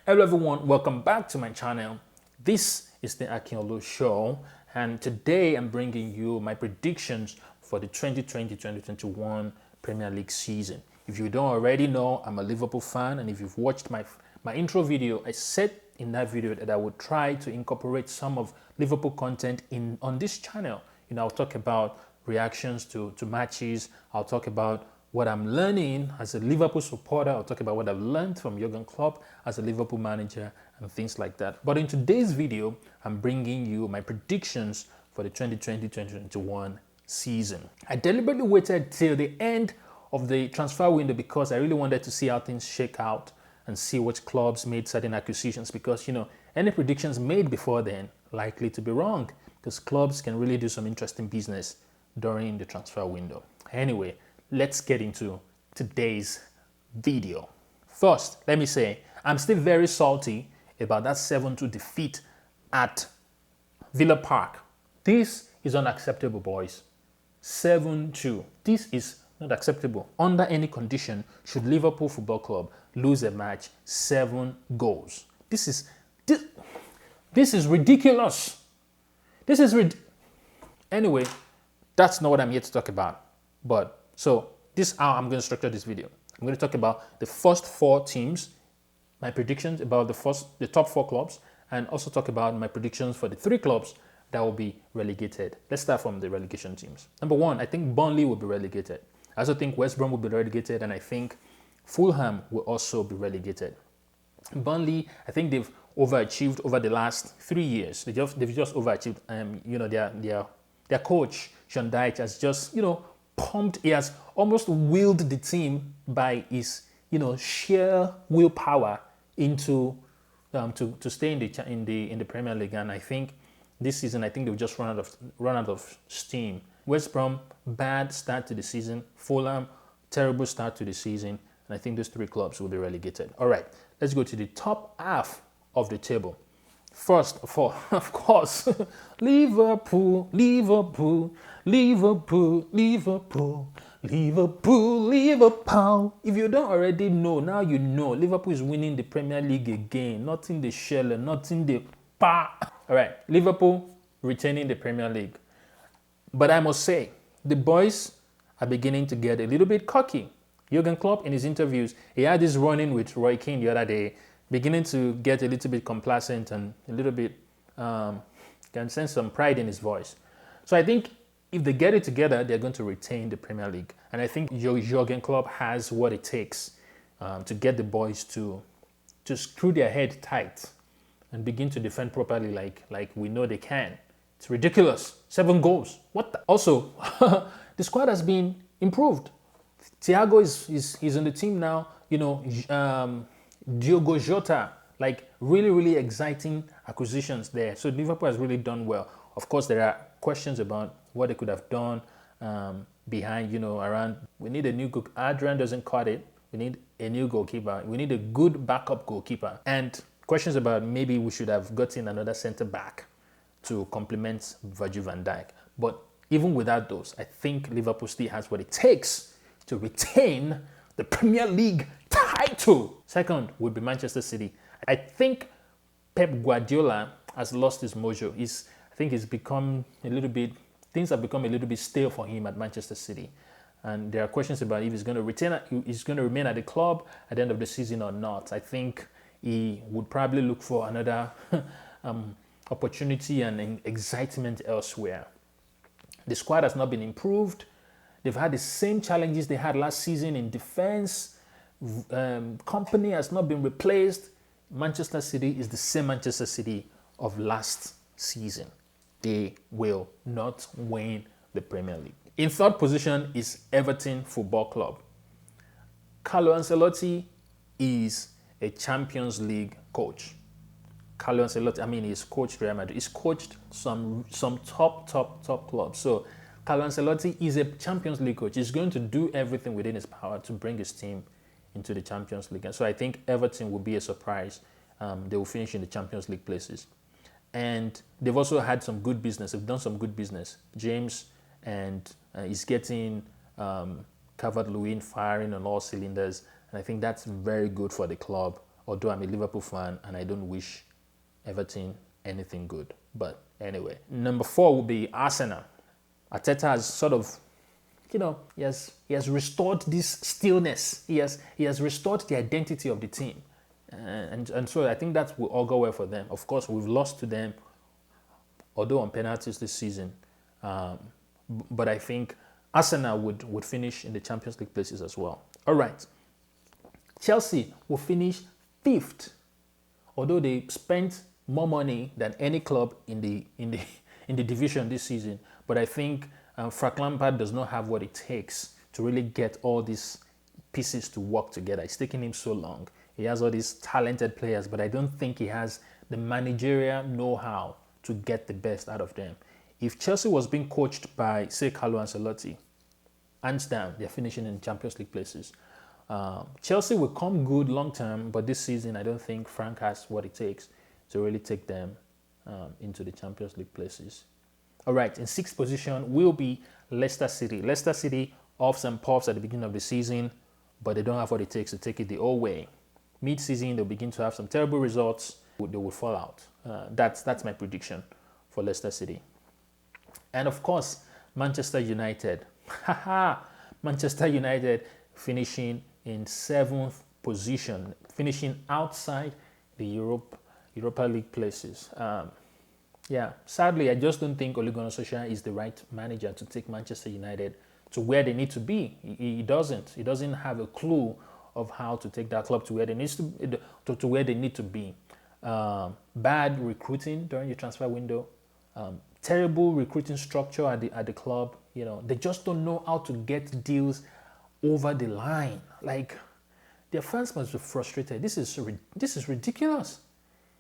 Hello everyone, welcome back to my channel. This is the Akinolu Show, and today I'm bringing you my predictions for the 2020-2021 Premier League season. If you don't already know, I'm a Liverpool fan, and if you've watched my intro video, I said in that video that I would try to incorporate some of Liverpool content on this channel. I'll talk about reactions to matches, I'll talk about what I'm learning as a Liverpool supporter. I'll talk about what I've learned from Jurgen Klopp as a Liverpool manager and things like that. But in today's video, I'm bringing you my predictions for the 2020-2021 season. I deliberately waited till the end of the transfer window because I really wanted to see how things shake out and see which clubs made certain acquisitions, because any predictions made before then likely to be wrong, because clubs can really do some interesting business during the transfer window. Anyway, let's get into today's video. First, let me say, I'm still very salty about that 7-2 defeat at Villa Park. This is unacceptable, boys. 7-2. This is not acceptable. Under any condition, should Liverpool Football Club lose a match 7 goals. This is ridiculous. Anyway, that's not what I'm here to talk about. So this is how I'm going to structure this video. I'm going to talk about the first 4 teams, my predictions about the top 4 clubs, and also talk about my predictions for the 3 clubs that will be relegated. Let's start from the relegation teams. Number 1, I think Burnley will be relegated. I also think West Brom will be relegated, and I think Fulham will also be relegated. Burnley, I think they've overachieved over the last 3 years. They've just overachieved. Their coach Sean Dyche has just pumped. He has almost willed the team by his sheer willpower into to stay in the Premier League. And I think this season, they've just run out of steam. West Brom, bad start to the season. Fulham, terrible start to the season. And I think those 3 clubs will be relegated. All right, let's go to the top half of the table. First of all, of course, Liverpool, Liverpool, Liverpool, Liverpool, Liverpool, Liverpool. If you don't already know, now you know. Liverpool is winning the Premier League again. Not in the shell, not in the pa. All right, Liverpool retaining the Premier League. But I must say, the boys are beginning to get a little bit cocky. Jurgen Klopp, in his interviews, he had this run-in with Roy Keane the other day, beginning to get a little bit complacent and a little bit, can sense some pride in his voice. So I think if they get it together, they're going to retain the Premier League. And I think Jurgen Klopp has what it takes to get the boys to screw their head tight and begin to defend properly like we know they can. It's ridiculous. 7 goals. What the? Also, the squad has been improved. Thiago is in the team now. Diogo Jota, really, really exciting acquisitions there. So Liverpool has really done well. Of course, there are questions about what they could have done behind, around. We need a new goalkeeper. Adrian doesn't cut it. We need a new goalkeeper. We need a good backup goalkeeper. And questions about maybe we should have gotten another centre back to complement Virgil van Dijk. But even without those, I think Liverpool still has what it takes to retain the Premier League title. Second would be Manchester City. I think Pep Guardiola has lost his mojo. I think things have become a little bit stale for him at Manchester City. And there are questions about if he's going to remain at the club at the end of the season or not. I think he would probably look for another opportunity and excitement elsewhere. The squad has not been improved. They've had the same challenges they had last season in defense. Company has not been replaced. Manchester City is the same Manchester City of last season. They will not win the Premier League. In third position is Everton Football Club. Carlo Ancelotti is a Champions League coach. Carlo Ancelotti, he's coached Real Madrid. He's coached some top clubs. So Carlo Ancelotti is a Champions League coach. He's going to do everything within his power to bring his team into the Champions League. And so I think Everton will be a surprise. They will finish in the Champions League places. And they've also had some good business. They've done some good business. James and is getting Calvert-Lewin firing on all cylinders. And I think that's very good for the club although I'm a Liverpool fan and I don't wish Everton anything good. But anyway, number 4 will be Arsenal. Arteta has sort of, he has restored this stillness. He has restored the identity of the team. And so I think that will all go well for them. Of course, we've lost to them, although on penalties this season. But I think Arsenal would finish in the Champions League places as well. All right. Chelsea will finish 5th, although they spent more money than any club in the division this season. But I think Frank Lampard does not have what it takes to really get all these pieces to work together. It's taken him so long. He has all these talented players, but I don't think he has the managerial know-how to get the best out of them. If Chelsea was being coached by, say, Carlo Ancelotti, hands down, they're finishing in Champions League places. Chelsea will come good long term, but this season I don't think Frank has what it takes to really take them into the Champions League places. All right, in 6th position will be Leicester City. Leicester City offs and puffs at the beginning of the season, but they don't have what it takes to take it the whole way. Mid-season, they'll begin to have some terrible results. They will fall out. That's my prediction for Leicester City. And of course, Manchester United. Manchester United finishing in 7th position, finishing outside the Europa League places. Sadly, I just don't think Ole Gunnar Solskjaer is the right manager to take Manchester United to where they need to be. He doesn't. He doesn't have a clue of how to take that club to where they need to be. Bad recruiting during the transfer window. Terrible recruiting structure at the club. They just don't know how to get deals over the line. Like, their fans must be frustrated. This is ridiculous.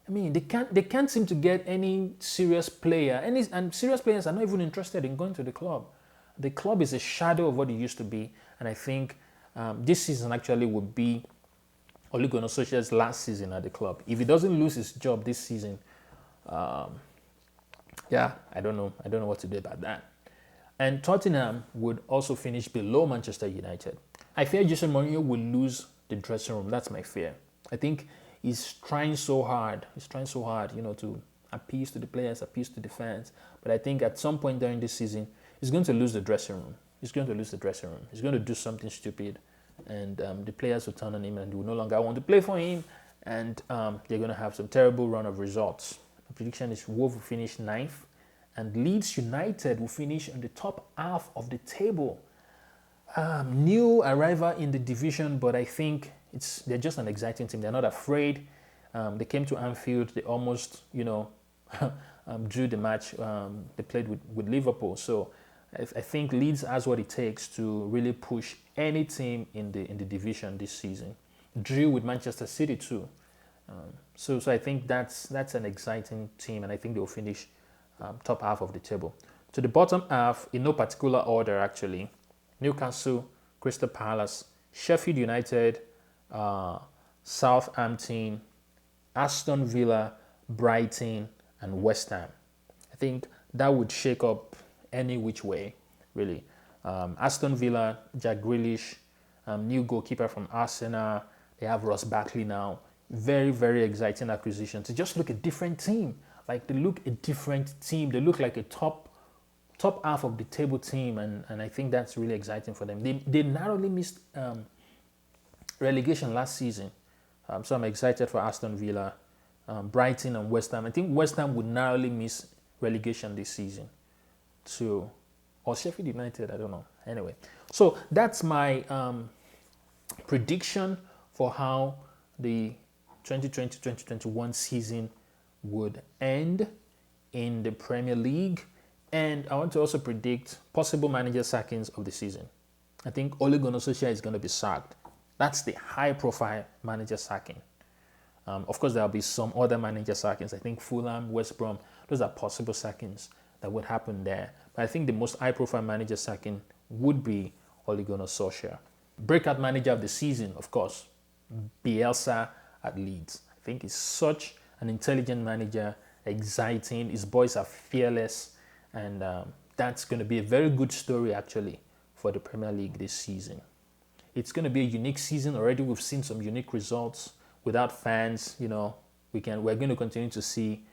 I mean, they can't seem to get any serious player. And serious players are not even interested in going to the club. The club is a shadow of what it used to be, and I think this season actually would be Ole Gunnar Solskjaer's last season at the club. If he doesn't lose his job this season, I don't know what to do about that. And Tottenham would also finish below Manchester United. I fear Jose Mourinho will lose the dressing room. That's my fear. I think he's trying so hard. To appease to the players, appease to the fans. But I think at some point during this season, he's going to lose the dressing room. He's going to do something stupid, and the players will turn on him and will no longer want to play for him, and they're going to have some terrible run of results. The prediction is Wolves will finish 9th, and Leeds United will finish on the top half of the table. New arrival in the division, but I think they're just an exciting team. They're not afraid. They came to Anfield. They almost, drew the match. They played with Liverpool. So I think Leeds has what it takes to really push any team in the division this season. Drew with Manchester City too. So I think that's an exciting team, and I think they'll finish top half of the table. To the bottom half, in no particular order actually: Newcastle, Crystal Palace, Sheffield United, Southampton, Aston Villa, Brighton, and West Ham. I think that would shake up any which way, really. Aston Villa, Jack Grealish, new goalkeeper from Arsenal. They have Ross Barkley now. Very, very exciting acquisition. To just look a different team. Like, they look a different team. They look like a top half of the table team, and I think that's really exciting for them. They narrowly missed relegation last season. So I'm excited for Aston Villa, Brighton, and West Ham. I think West Ham would narrowly miss relegation this season. Or Sheffield United, I don't know. Anyway, so that's my prediction for how the 2020-2021 season would end in the Premier League. And I want to also predict possible manager sackings of the season. I think Ole Gunnar Solskjaer is going to be sacked. That's the high-profile manager sacking. Of course, there will be some other manager sackings. I think Fulham, West Brom, those are possible sackings that would happen there. But I think the most high-profile manager sacking would be Ole Gunnar Solskjaer. Breakout manager of the season, of course, Bielsa at Leeds. I think he's such an intelligent manager, exciting. His boys are fearless, and that's going to be a very good story, actually, for the Premier League this season. It's going to be a unique season. Already we've seen some unique results without fans, we're going to continue to see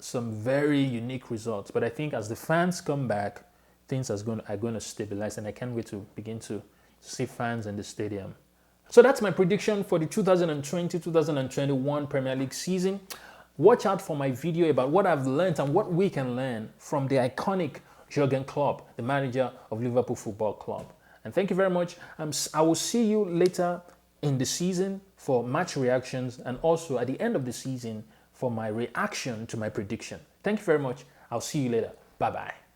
some very unique results. But I think as the fans come back, things are going to stabilize, and I can't wait to begin to see fans in the stadium. So that's my prediction for the 2020-2021 Premier League season. Watch out for my video about what I've learned and what we can learn from the iconic Jurgen Klopp, the manager of Liverpool Football Club. And thank you very much. I will see you later in the season for match reactions, and also at the end of the season for my reaction to my prediction. Thank you very much. I'll see you later. Bye-bye.